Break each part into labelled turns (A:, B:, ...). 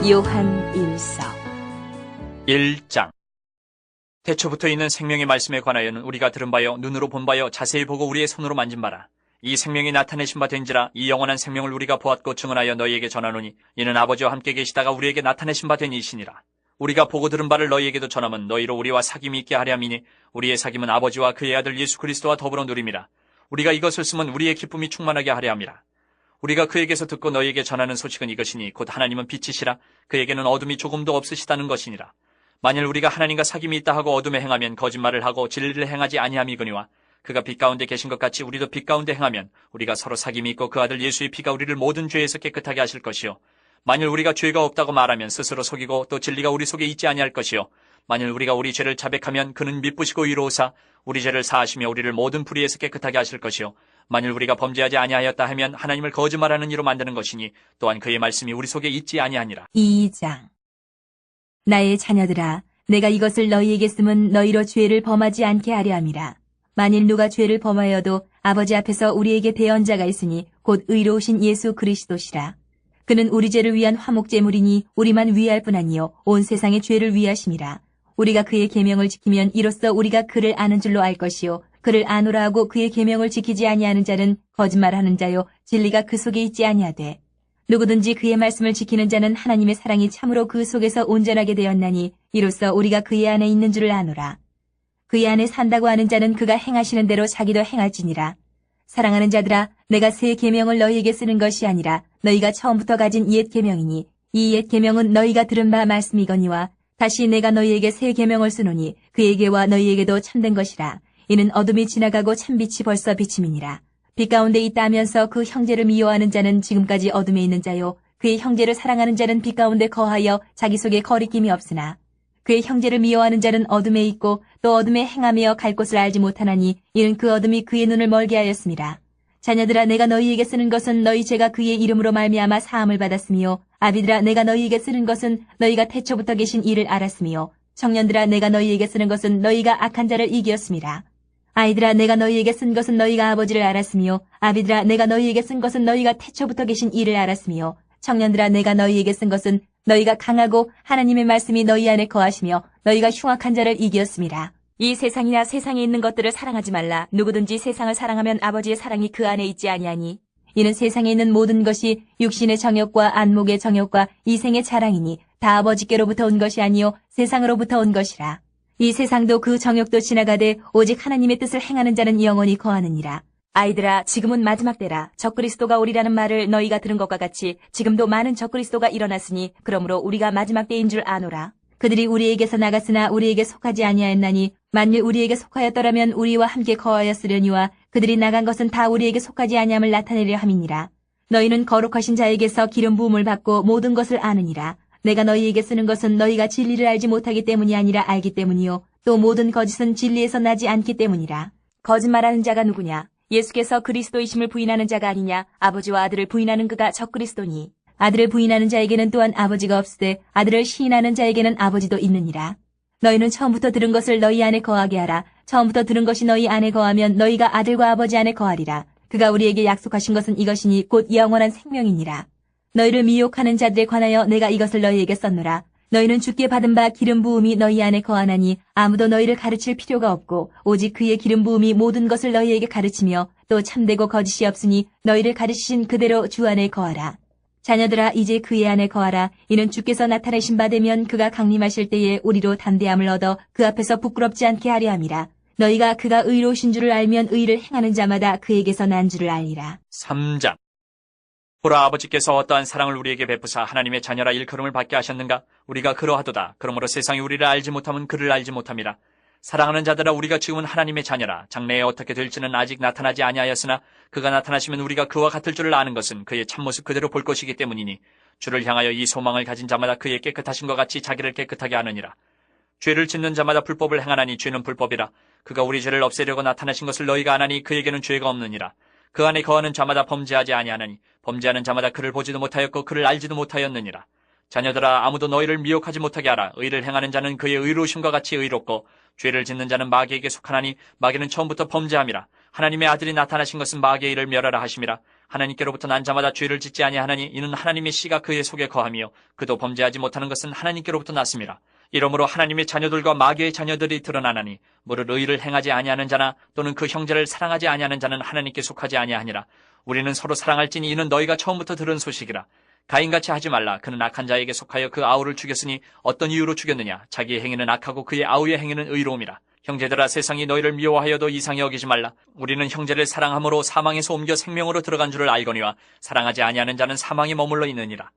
A: 요한 1서
B: 1장. 태초부터 있는 생명의 말씀에 관하여는 우리가 들은 바요 눈으로 본 바요 자세히 보고 우리의 손으로 만진 바라. 이 생명이 나타내신 바 된지라. 이 영원한 생명을 우리가 보았고 증언하여 너희에게 전하노니 이는 아버지와 함께 계시다가 우리에게 나타내신 바 된 이시니라. 우리가 보고 들은 바를 너희에게도 전함은 너희로 우리와 사귐이 있게 하려 함이니 우리의 사귐은 아버지와 그의 아들 예수 그리스도와 더불어 누림이라. 우리가 이것을 쓰면 우리의 기쁨이 충만하게 하려 함이라. 우리가 그에게서 듣고 너희에게 전하는 소식은 이것이니 곧 하나님은 빛이시라. 그에게는 어둠이 조금도 없으시다는 것이니라. 만일 우리가 하나님과 사귐이 있다 하고 어둠에 행하면 거짓말을 하고 진리를 행하지 아니함이거니와 그가 빛 가운데 계신 것 같이 우리도 빛 가운데 행하면 우리가 서로 사귐이 있고 그 아들 예수의 피가 우리를 모든 죄에서 깨끗하게 하실 것이요 만일 우리가 죄가 없다고 말하면 스스로 속이고 또 진리가 우리 속에 있지 아니할 것이요 만일 우리가 우리 죄를 자백하면 그는 미쁘시고 의로우사 우리 죄를 사하시며 우리를 모든 불의에서 깨끗하게 하실 것이요 만일 우리가 범죄하지 아니하였다 하면 하나님을 거짓말하는 이로 만드는 것이니 또한 그의 말씀이 우리 속에 있지 아니하니라.
A: 2장. 나의 자녀들아, 내가 이것을 너희에게 쓰면 너희로 죄를 범하지 않게 하려 함이라. 만일 누가 죄를 범하여도 아버지 앞에서 우리에게 대언자가 있으니 곧 의로우신 예수 그리스도시라. 그는 우리 죄를 위한 화목제물이니 우리만 위할 뿐 아니요 온 세상의 죄를 위하심이라. 우리가 그의 계명을 지키면 이로써 우리가 그를 아는 줄로 알 것이요 그를 아노라 하고 그의 계명을 지키지 아니하는 자는 거짓말하는 자요 진리가 그 속에 있지 아니하되 누구든지 그의 말씀을 지키는 자는 하나님의 사랑이 참으로 그 속에서 온전하게 되었나니 이로써 우리가 그의 안에 있는 줄을 아노라. 그의 안에 산다고 하는 자는 그가 행하시는 대로 자기도 행할지니라. 사랑하는 자들아, 내가 새 계명을 너희에게 쓰는 것이 아니라 너희가 처음부터 가진 옛 계명이니 이 옛 계명은 너희가 들은 바 말씀이거니와 다시 내가 너희에게 새 계명을 쓰노니 그에게와 너희에게도 참된 것이라. 이는 어둠이 지나가고 참빛이 벌써 비침이니라. 빛 가운데 있다 하면서 그 형제를 미워하는 자는 지금까지 어둠에 있는 자요 그의 형제를 사랑하는 자는 빛 가운데 거하여 자기 속에 거리낌이 없으나 그의 형제를 미워하는 자는 어둠에 있고 또 어둠에 행하며 갈 곳을 알지 못하나니 이는 그 어둠이 그의 눈을 멀게 하였습니다. 자녀들아, 내가 너희에게 쓰는 것은 너희 죄가 그의 이름으로 말미암아 사함을 받았으며 아비들아, 내가 너희에게 쓰는 것은 너희가 태초부터 계신 이를 알았으며 청년들아, 내가 너희에게 쓰는 것은 너희가 악한 자를 이기었습니다. 아이들아, 내가 너희에게 쓴 것은 너희가 아버지를 알았으며 아비들아, 내가 너희에게 쓴 것은 너희가 태초부터 계신 이를 알았으며 청년들아, 내가 너희에게 쓴 것은 너희가 강하고 하나님의 말씀이 너희 안에 거하시며 너희가 흉악한 자를 이기었습니다. 이 세상이나 세상에 있는 것들을 사랑하지 말라. 누구든지 세상을 사랑하면 아버지의 사랑이 그 안에 있지 아니하니 이는 세상에 있는 모든 것이 육신의 정욕과 안목의 정욕과 이생의 자랑이니 다 아버지께로부터 온 것이 아니요 세상으로부터 온 것이라. 이 세상도 그 정욕도 지나가되 오직 하나님의 뜻을 행하는 자는 영원히 거하느니라. 아이들아, 지금은 마지막 때라. 적그리스도가 오리라는 말을 너희가 들은 것과 같이 지금도 많은 적그리스도가 일어났으니 그러므로 우리가 마지막 때인 줄 아노라. 그들이 우리에게서 나갔으나 우리에게 속하지 아니하였나니 만일 우리에게 속하였더라면 우리와 함께 거하였으려니와 그들이 나간 것은 다 우리에게 속하지 아니함을 나타내려 함이니라. 너희는 거룩하신 자에게서 기름 부음을 받고 모든 것을 아느니라. 내가 너희에게 쓰는 것은 너희가 진리를 알지 못하기 때문이 아니라 알기 때문이요 또 모든 거짓은 진리에서 나지 않기 때문이라. 거짓말하는 자가 누구냐? 예수께서 그리스도이심을 부인하는 자가 아니냐? 아버지와 아들을 부인하는 그가 적그리스도니 아들을 부인하는 자에게는 또한 아버지가 없으되 아들을 시인하는 자에게는 아버지도 있느니라. 너희는 처음부터 들은 것을 너희 안에 거하게 하라. 처음부터 들은 것이 너희 안에 거하면 너희가 아들과 아버지 안에 거하리라. 그가 우리에게 약속하신 것은 이것이니 곧 영원한 생명이니라. 너희를 미혹하는 자들에 관하여 내가 이것을 너희에게 썼노라. 너희는 주께 받은 바 기름 부음이 너희 안에 거하나니 아무도 너희를 가르칠 필요가 없고 오직 그의 기름 부음이 모든 것을 너희에게 가르치며 또 참되고 거짓이 없으니 너희를 가르치신 그대로 주 안에 거하라. 자녀들아, 이제 그의 안에 거하라. 이는 주께서 나타내신 바 되면 그가 강림하실 때에 우리로 담대함을 얻어 그 앞에서 부끄럽지 않게 하려 함이라. 너희가 그가 의로우신 줄을 알면 의를 행하는 자마다 그에게서 난 줄을 알리라.
B: 3장. 보라, 아버지께서 어떠한 사랑을 우리에게 베푸사 하나님의 자녀라 일컬음을 받게 하셨는가? 우리가 그러하도다. 그러므로 세상이 우리를 알지 못하면 그를 알지 못함이라. 사랑하는 자들아, 우리가 지금은 하나님의 자녀라. 장래에 어떻게 될지는 아직 나타나지 아니하였으나 그가 나타나시면 우리가 그와 같을 줄을 아는 것은 그의 참모습 그대로 볼 것이기 때문이니 주를 향하여 이 소망을 가진 자마다 그의 깨끗하신 것 같이 자기를 깨끗하게 하느니라. 죄를 짓는 자마다 불법을 행하나니 죄는 불법이라. 그가 우리 죄를 없애려고 나타나신 것을 너희가 아나니 그에게는 죄가 없느니라. 그 안에 거하는 자마다 범죄하지 아니하나니 범죄하는 자마다 그를 보지도 못하였고 그를 알지도 못하였느니라. 자녀들아, 아무도 너희를 미혹하지 못하게 하라. 의를 행하는 자는 그의 의로우심과 같이 의롭고 죄를 짓는 자는 마귀에게 속하나니 마귀는 처음부터 범죄함이라. 하나님의 아들이 나타나신 것은 마귀의 일을 멸하라 하심이라. 하나님께로부터 난 자마다 죄를 짓지 아니하나니 이는 하나님의 씨가 그의 속에 거하며 그도 범죄하지 못하는 것은 하나님께로부터 났습니다. 이러므로 하나님의 자녀들과 마귀의 자녀들이 드러나나니 무릇 의를 행하지 아니하는 자나 또는 그 형제를 사랑하지 아니하는 자는 하나님께 속하지 아니하니라. 우리는 서로 사랑할지니 이는 너희가 처음부터 들은 소식이라. 가인같이 하지 말라. 그는 악한 자에게 속하여 그 아우를 죽였으니 어떤 이유로 죽였느냐. 자기의 행위는 악하고 그의 아우의 행위는 의로움이라. 형제들아, 세상이 너희를 미워하여도 이상히 여기지 말라. 우리는 형제를 사랑함으로 사망에서 옮겨 생명으로 들어간 줄을 알거니와 사랑하지 아니하는 자는 사망에 머물러 있느니라.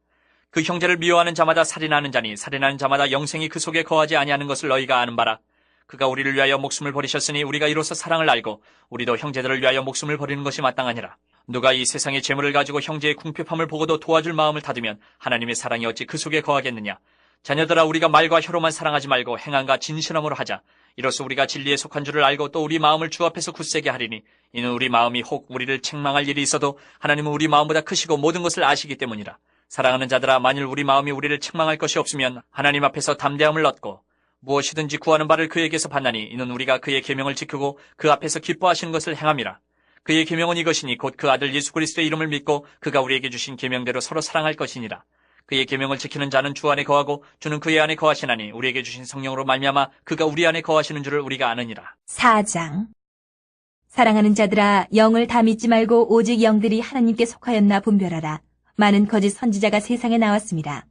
B: 그 형제를 미워하는 자마다 살인하는 자니 살인하는 자마다 영생이 그 속에 거하지 아니하는 것을 너희가 아는 바라. 그가 우리를 위하여 목숨을 버리셨으니 우리가 이로써 사랑을 알고 우리도 형제들을 위하여 목숨을 버리는 것이 마땅하니라. 누가 이 세상의 재물을 가지고 형제의 궁핍함을 보고도 도와줄 마음을 닫으면 하나님의 사랑이 어찌 그 속에 거하겠느냐. 자녀들아, 우리가 말과 혀로만 사랑하지 말고 행함과 진실함으로 하자. 이로써 우리가 진리에 속한 줄을 알고 또 우리 마음을 주 앞에서 굳세게 하리니 이는 우리 마음이 혹 우리를 책망할 일이 있어도 하나님은 우리 마음보다 크시고 모든 것을 아시기 때문이라. 사랑하는 자들아, 만일 우리 마음이 우리를 책망할 것이 없으면 하나님 앞에서 담대함을 얻고 무엇이든지 구하는 바를 그에게서 받나니 이는 우리가 그의 계명을 지키고 그 앞에서 기뻐하시는 것을 행함이라. 그의 계명은 이것이니 곧 그 아들 예수 그리스도의 이름을 믿고 그가 우리에게 주신 계명대로 서로 사랑할 것이니라. 그의 계명을 지키는 자는 주 안에 거하고 주는 그의 안에 거하시나니 우리에게 주신 성령으로 말미암아 그가 우리 안에 거하시는 줄을 우리가 아느니라.
A: 4장. 사랑하는 자들아, 영을 다 믿지 말고 오직 영들이 하나님께 속하였나 분별하라. 많은 거짓 선지자가 세상에 나왔습니다.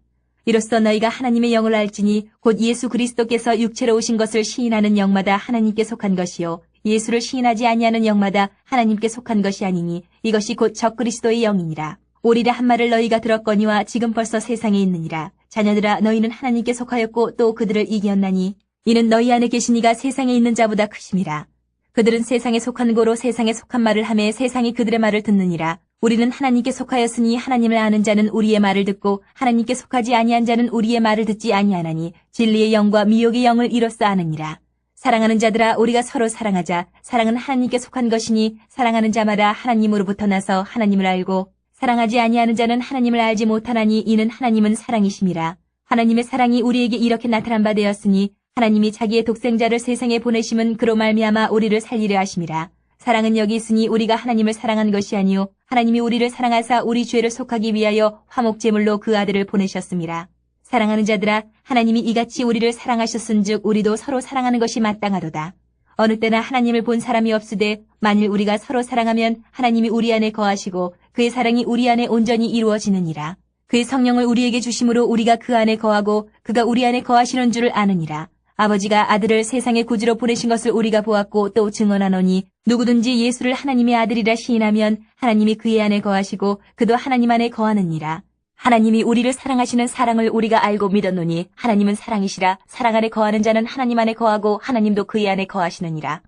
A: 이로써 너희가 하나님의 영을 알지니 곧 예수 그리스도께서 육체로 오신 것을 시인하는 영마다 하나님께 속한 것이요 예수를 시인하지 아니하는 영마다 하나님께 속한 것이 아니니 이것이 곧 적그리스도의 영이니라. 오리라 한 말을 너희가 들었거니와 지금 벌써 세상에 있느니라. 자녀들아, 너희는 하나님께 속하였고 또 그들을 이겼나니 이는 너희 안에 계신 이가 세상에 있는 자보다 크심이라. 그들은 세상에 속한 고로 세상에 속한 말을 하매 세상이 그들의 말을 듣느니라. 우리는 하나님께 속하였으니 하나님을 아는 자는 우리의 말을 듣고 하나님께 속하지 아니한 자는 우리의 말을 듣지 아니하나니 진리의 영과 미혹의 영을 이로써 아느니라. 사랑하는 자들아, 우리가 서로 사랑하자. 사랑은 하나님께 속한 것이니 사랑하는 자마다 하나님으로부터 나서 하나님을 알고 사랑하지 아니하는 자는 하나님을 알지 못하나니 이는 하나님은 사랑이심이라. 하나님의 사랑이 우리에게 이렇게 나타난 바 되었으니 하나님이 자기의 독생자를 세상에 보내심은 그로 말미암아 우리를 살리려 하심이라. 사랑은 여기 있으니 우리가 하나님을 사랑한 것이 아니요 하나님이 우리를 사랑하사 우리 죄를 속하기 위하여 화목제물로 그 아들을 보내셨습니다. 사랑하는 자들아, 하나님이 이같이 우리를 사랑하셨은즉 우리도 서로 사랑하는 것이 마땅하도다. 어느 때나 하나님을 본 사람이 없으되 만일 우리가 서로 사랑하면 하나님이 우리 안에 거하시고 그의 사랑이 우리 안에 온전히 이루어지느니라. 그의 성령을 우리에게 주심으로 우리가 그 안에 거하고 그가 우리 안에 거하시는 줄을 아느니라. 아버지가 아들을 세상의 구주로 보내신 것을 우리가 보았고 또 증언하노니 누구든지 예수를 하나님의 아들이라 시인하면 하나님이 그의 안에 거하시고 그도 하나님 안에 거하느니라. 하나님이 우리를 사랑하시는 사랑을 우리가 알고 믿었노니 하나님은 사랑이시라. 사랑 안에 거하는 자는 하나님 안에 거하고 하나님도 그의 안에 거하시느니라.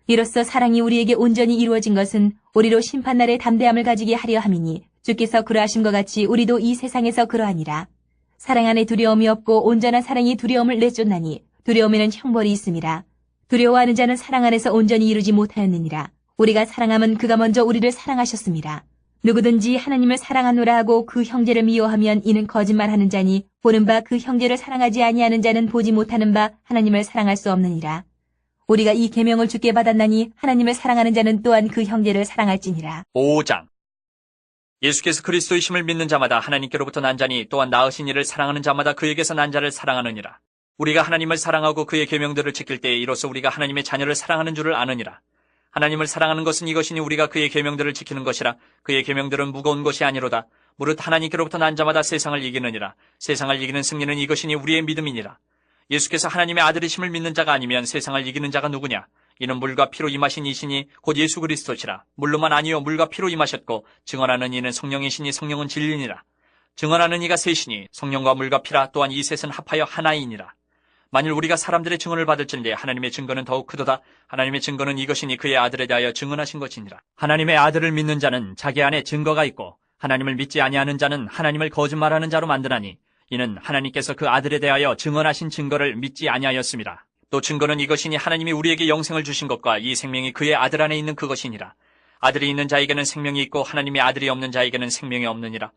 A: 이로써 사랑이 우리에게 온전히 이루어진 것은 우리로 심판날에 담대함을 가지게 하려 함이니 주께서 그러하신 것 같이 우리도 이 세상에서 그러하니라. 사랑 안에 두려움이 없고 온전한 사랑이 두려움을 내쫓나니 두려움에는 형벌이 있음이라. 두려워하는 자는 사랑 안에서 온전히 이루지 못하였느니라. 우리가 사랑함은 그가 먼저 우리를 사랑하셨습니다. 누구든지 하나님을 사랑하노라 하고 그 형제를 미워하면 이는 거짓말하는 자니 보는 바 그 형제를 사랑하지 아니하는 자는 보지 못하는 바 하나님을 사랑할 수 없느니라. 우리가 이 계명을 주께 받았나니 하나님을 사랑하는 자는 또한 그 형제를 사랑할지니라.
B: 5장. 예수께서 그리스도이심을 믿는 자마다 하나님께로부터 난 자니 또한 낳으신 이를 사랑하는 자마다 그에게서 난 자를 사랑하느니라. 우리가 하나님을 사랑하고 그의 계명들을 지킬 때에 이로써 우리가 하나님의 자녀를 사랑하는 줄을 아느니라. 하나님을 사랑하는 것은 이것이니 우리가 그의 계명들을 지키는 것이라. 그의 계명들은 무거운 것이 아니로다. 무릇 하나님께로부터 난 자마다 세상을 이기느니라. 세상을 이기는 승리는 이것이니 우리의 믿음이니라. 예수께서 하나님의 아들이심을 믿는 자가 아니면 세상을 이기는 자가 누구냐? 이는 물과 피로 임하신 이시니 곧 예수 그리스도시라. 물로만 아니요 물과 피로 임하셨고 증언하는 이는 성령이시니 성령은 진리니라. 증언하는 이가 셋이니 성령과 물과 피라. 또한 이 셋은 합하여 하나이니라. 만일 우리가 사람들의 증언을 받을진대 하나님의 증거는 더욱 크도다. 하나님의 증거는 이것이니 그의 아들에 대하여 증언하신 것이니라. 하나님의 아들을 믿는 자는 자기 안에 증거가 있고 하나님을 믿지 아니하는 자는 하나님을 거짓말하는 자로 만드나니 이는 하나님께서 그 아들에 대하여 증언하신 증거를 믿지 아니하였습니다. 또 증거는 이것이니 하나님이 우리에게 영생을 주신 것과 이 생명이 그의 아들 안에 있는 그것이니라. 아들이 있는 자에게는 생명이 있고 하나님의 아들이 없는 자에게는 생명이 없느니라.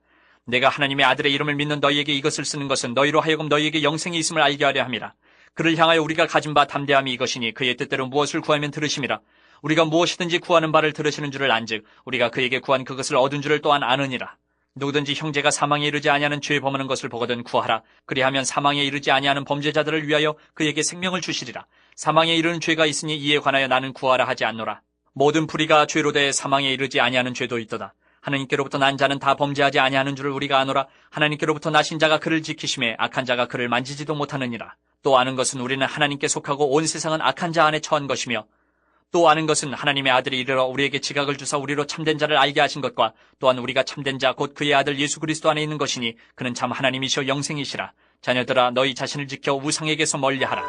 B: 내가 하나님의 아들의 이름을 믿는 너희에게 이것을 쓰는 것은 너희로 하여금 너희에게 영생이 있음을 알게 하려 함이라. 그를 향하여 우리가 가진 바 담대함이 이것이니 그의 뜻대로 무엇을 구하면 들으심이라. 우리가 무엇이든지 구하는 바를 들으시는 줄을 안즉 우리가 그에게 구한 그것을 얻은 줄을 또한 아느니라. 누구든지 형제가 사망에 이르지 아니하는 죄 범하는 것을 보거든 구하라. 그리하면 사망에 이르지 아니하는 범죄자들을 위하여 그에게 생명을 주시리라. 사망에 이르는 죄가 있으니 이에 관하여 나는 구하라 하지 않노라. 모든 불의가 죄로 대해 사망에 이르지 아니하는 죄도 있도다. 하나님께로부터 난 자는 다 범죄하지 아니하는 줄을 우리가 아노라. 하나님께로부터 나신 자가 그를 지키심에 악한 자가 그를 만지지도 못하느니라. 또 아는 것은 우리는 하나님께 속하고 온 세상은 악한 자 안에 처한 것이며 또 아는 것은 하나님의 아들이 이르러 우리에게 지각을 주사 우리로 참된 자를 알게 하신 것과 또한 우리가 참된 자 곧 그의 아들 예수 그리스도 안에 있는 것이니 그는 참 하나님이시오 영생이시라. 자녀들아 너희 자신을 지켜 우상에게서 멀리하라.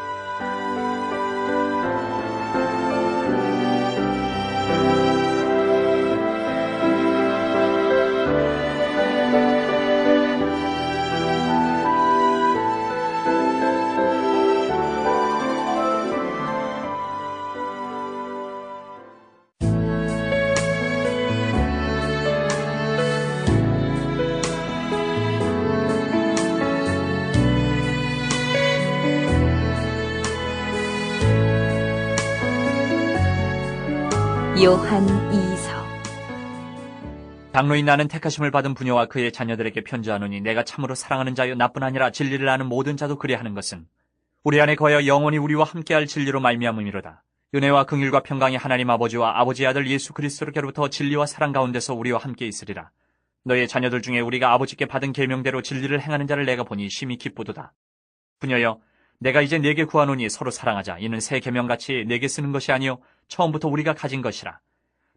A: 요한 2서.
B: 장로인 나는 택하심을 받은 부녀와 그의 자녀들에게 편지하노니 내가 참으로 사랑하는 자여 나뿐 아니라 진리를 아는 모든 자도 그리하는 것은 우리 안에 거하여 영원히 우리와 함께할 진리로 말미암음이로다. 은혜와 긍휼과 평강이 하나님 아버지와 아버지의 아들 예수 그리스도께로부터 진리와 사랑 가운데서 우리와 함께 있으리라. 너의 자녀들 중에 우리가 아버지께 받은 계명대로 진리를 행하는 자를 내가 보니 심히 기쁘도다. 부녀여, 내가 이제 네게 구하노니 서로 사랑하자. 이는 새 계명같이 네게 쓰는 것이 아니요 처음부터 우리가 가진 것이라.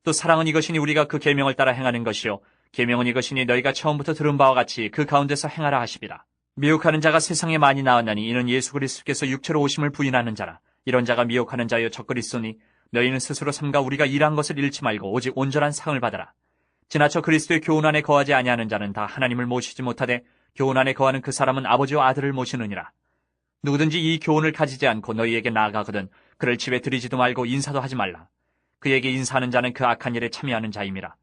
B: 또 사랑은 이것이니 우리가 그 계명을 따라 행하는 것이요 계명은 이것이니 너희가 처음부터 들은 바와 같이 그 가운데서 행하라 하시리라. 미혹하는 자가 세상에 많이 나왔나니 이는 예수 그리스도께서 육체로 오심을 부인하는 자라. 이런 자가 미혹하는 자여 적그리스도니 너희는 스스로 삼가 우리가 일한 것을 잃지 말고 오직 온전한 상을 받아라. 지나쳐 그리스도의 교훈 안에 거하지 아니하는 자는 다 하나님을 모시지 못하되 교훈 안에 거하는 그 사람은 아버지와 아들을 모시느니라. 누구든지 이 교훈을 가지지 않고 너희에게 나아가거든 그를 집에 들이지도 말고 인사도 하지 말라. 그에게 인사하는 자는 그 악한 일에 참여하는 자임이라.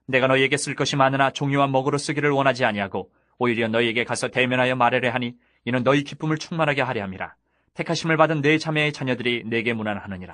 B: 내가 너희에게 쓸 것이 많으나 종이와 먹으로 쓰기를 원하지 아니하고 오히려 너희에게 가서 대면하여 말하려 하니 이는 너희 기쁨을 충만하게 하려 함이라. 택하심을 받은 네 자매의 자녀들이 내게 문안하느니라.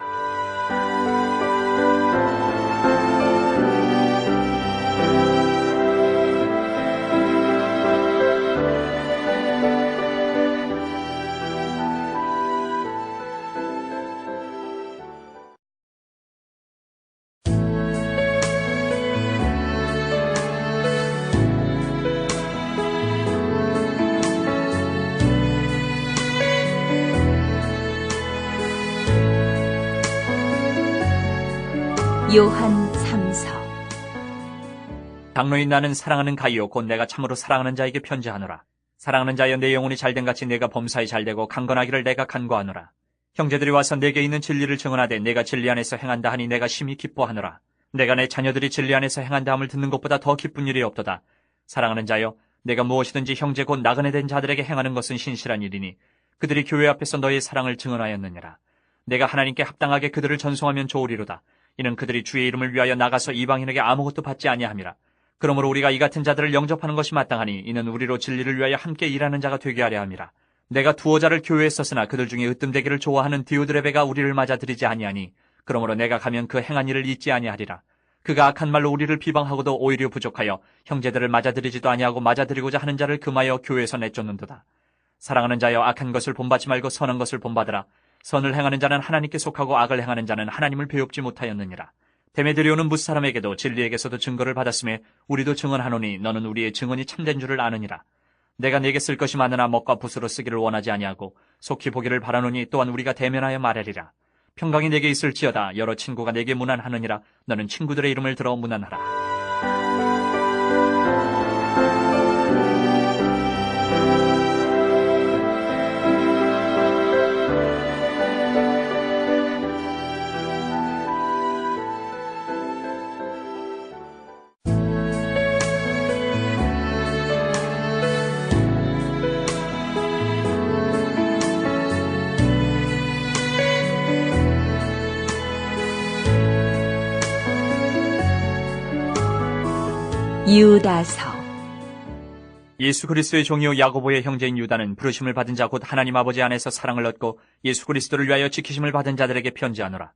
A: 요한 3서.
B: 장로인 나는 사랑하는 가이요 곧 내가 참으로 사랑하는 자에게 편지하노라. 사랑하는 자여 내 영혼이 잘된 같이 내가 범사에 잘되고 강건하기를 내가 간구하노라. 형제들이 와서 내게 있는 진리를 증언하되 내가 진리 안에서 행한다 하니 내가 심히 기뻐하노라. 내가 내 자녀들이 진리 안에서 행한다 함을 듣는 것보다 더 기쁜 일이 없도다. 사랑하는 자여 내가 무엇이든지 형제 곧 나그네 된 자들에게 행하는 것은 신실한 일이니 그들이 교회 앞에서 너의 사랑을 증언하였느니라. 내가 하나님께 합당하게 그들을 전송하면 좋으리로다. 이는 그들이 주의 이름을 위하여 나가서 이방인에게 아무것도 받지 아니함이라. 그러므로 우리가 이 같은 자들을 영접하는 것이 마땅하니 이는 우리로 진리를 위하여 함께 일하는 자가 되게 하려 함이라. 내가 두어 자를 교회에 썼으나 그들 중에 으뜸되기를 좋아하는 디오드레베가 우리를 맞아들이지 아니하니 그러므로 내가 가면 그 행한 일을 잊지 아니하리라. 그가 악한 말로 우리를 비방하고도 오히려 부족하여 형제들을 맞아들이지도 아니하고 맞아들이고자 하는 자를 금하여 교회에서 내쫓는도다. 사랑하는 자여 악한 것을 본받지 말고 선한 것을 본받으라. 선을 행하는 자는 하나님께 속하고 악을 행하는 자는 하나님을 배웁지 못하였느니라. 데메드리오는 무사람에게도 진리에게서도 증거를 받았음에 우리도 증언하노니 너는 우리의 증언이 참된 줄을 아느니라. 내가 네게 쓸 것이 많으나 먹과 붓으로 쓰기를 원하지 아니하고 속히 보기를 바라노니 또한 우리가 대면하여 말하리라. 평강이 내게 있을지어다. 여러 친구가 내게 문안하느니라. 너는 친구들의 이름을 들어 문안하라.
A: 유다서.
B: 예수 그리스도의 종이요 야고보의 형제인 유다는 부르심을 받은 자 곧 하나님 아버지 안에서 사랑을 얻고 예수 그리스도를 위하여 지키심을 받은 자들에게 편지하노라.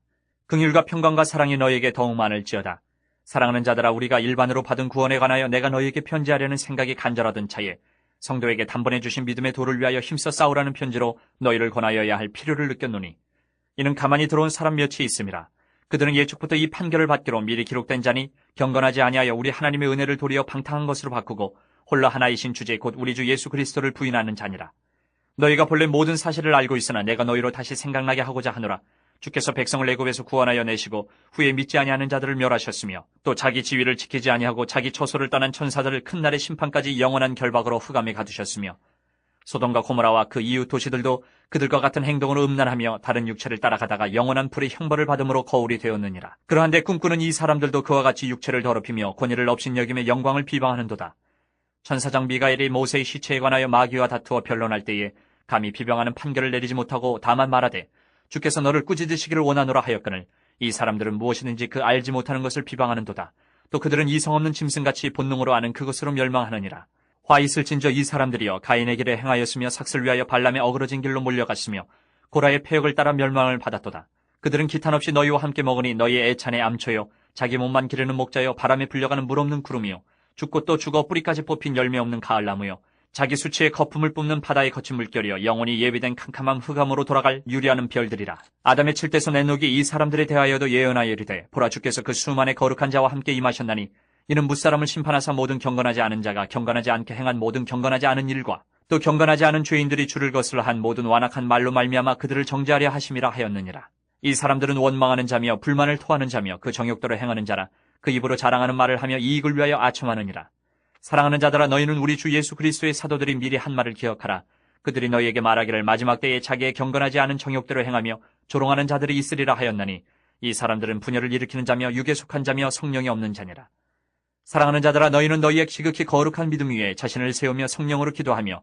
B: 긍휼과 평강과 사랑이 너희에게 더욱 많을지어다. 사랑하는 자들아, 우리가 일반으로 받은 구원에 관하여 내가 너희에게 편지하려는 생각이 간절하던 차에 성도에게 단번에 주신 믿음의 도를 위하여 힘써 싸우라는 편지로 너희를 권하여야 할 필요를 느꼈노니, 이는 가만히 들어온 사람 몇이 있음이라. 그들은 예측부터 이 판결을 받기로 미리 기록된 자니 경건하지 아니하여 우리 하나님의 은혜를 도리어 방탕한 것으로 바꾸고 홀로 하나이신 주제 곧 우리 주 예수 그리스도를 부인하는 자니라. 너희가 본래 모든 사실을 알고 있으나 내가 너희로 다시 생각나게 하고자 하노라. 주께서 백성을 애굽에서 구원하여 내시고 후에 믿지 아니하는 자들을 멸하셨으며 또 자기 지위를 지키지 아니하고 자기 처소를 떠난 천사들을 큰 날의 심판까지 영원한 결박으로 흑암에 가두셨으며, 소돔과 고모라와 그 이웃 도시들도 그들과 같은 행동으로 음란하며 다른 육체를 따라가다가 영원한 불의 형벌을 받음으로 거울이 되었느니라. 그러한데 꿈꾸는 이 사람들도 그와 같이 육체를 더럽히며 권위를 업신여김의 영광을 비방하는도다. 천사장 미가엘이 모세의 시체에 관하여 마귀와 다투어 변론할 때에 감히 비방하는 판결을 내리지 못하고 다만 말하되 주께서 너를 꾸짖으시기를 원하노라 하였거늘, 이 사람들은 무엇이든지 그 알지 못하는 것을 비방하는도다. 또 그들은 이성없는 짐승같이 본능으로 아는 그것으로 멸망하느니라. 화 있을진저 이 사람들이여 가인의 길에 행하였으며 삭슬 위하여 발람의 어그러진 길로 몰려갔으며 고라의 패역을 따라 멸망을 받았도다. 그들은 기탄 없이 너희와 함께 먹으니 너희의 애찬의 암초요 자기 몸만 기르는 목자요 바람에 불려가는 물 없는 구름이요 죽고 또 죽어 뿌리까지 뽑힌 열매 없는 가을나무요 자기 수치의 거품을 뿜는 바다의 거친 물결이여 영원히 예비된 캄캄한 흑암으로 돌아갈 유리하는 별들이라. 아담의 칠대손 에녹이 이 사람들에 대하여도 예언하여 이르되, 보라, 주께서 그 수만의 거룩한 자와 함께 임하셨나니 이는 무사람을 심판하사 모든 경건하지 않은 자가 경건하지 않게 행한 모든 경건하지 않은 일과 또 경건하지 않은 죄인들이 주를 거슬러 한 모든 완악한 말로 말미암아 그들을 정죄하려 하심이라 하였느니라. 이 사람들은 원망하는 자며 불만을 토하는 자며 그 정욕대로 행하는 자라. 그 입으로 자랑하는 말을 하며 이익을 위하여 아첨하느니라. 사랑하는 자들아, 너희는 우리 주 예수 그리스도의 사도들이 미리 한 말을 기억하라. 그들이 너희에게 말하기를 마지막 때에 자기의 경건하지 않은 정욕대로 행하며 조롱하는 자들이 있으리라 하였나니, 이 사람들은 분열을 일으키는 자며 육에 속한 자며 성령이 없는 자니라. 사랑하는 자들아, 너희는 너희의 지극히 거룩한 믿음 위에 자신을 세우며 성령으로 기도하며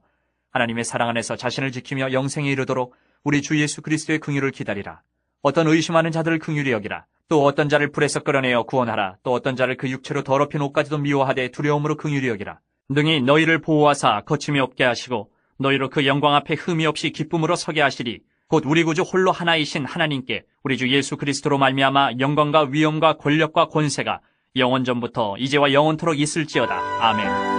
B: 하나님의 사랑 안에서 자신을 지키며 영생에 이르도록 우리 주 예수 그리스도의 긍휼을 기다리라. 어떤 의심하는 자들을 긍휼히 여기라. 또 어떤 자를 불에서 끌어내어 구원하라. 또 어떤 자를 그 육체로 더럽힌 옷까지도 미워하되 두려움으로 긍휼히 여기라. 능히 너희를 보호하사 거침이 없게 하시고 너희로 그 영광 앞에 흠이 없이 기쁨으로 서게 하시리. 곧 우리 구주 홀로 하나이신 하나님께 우리 주 예수 그리스도로 말미암아 영광과 위엄과 권력과 권세가 영원전부터 이제와 영원토록 있을지어다. 아멘.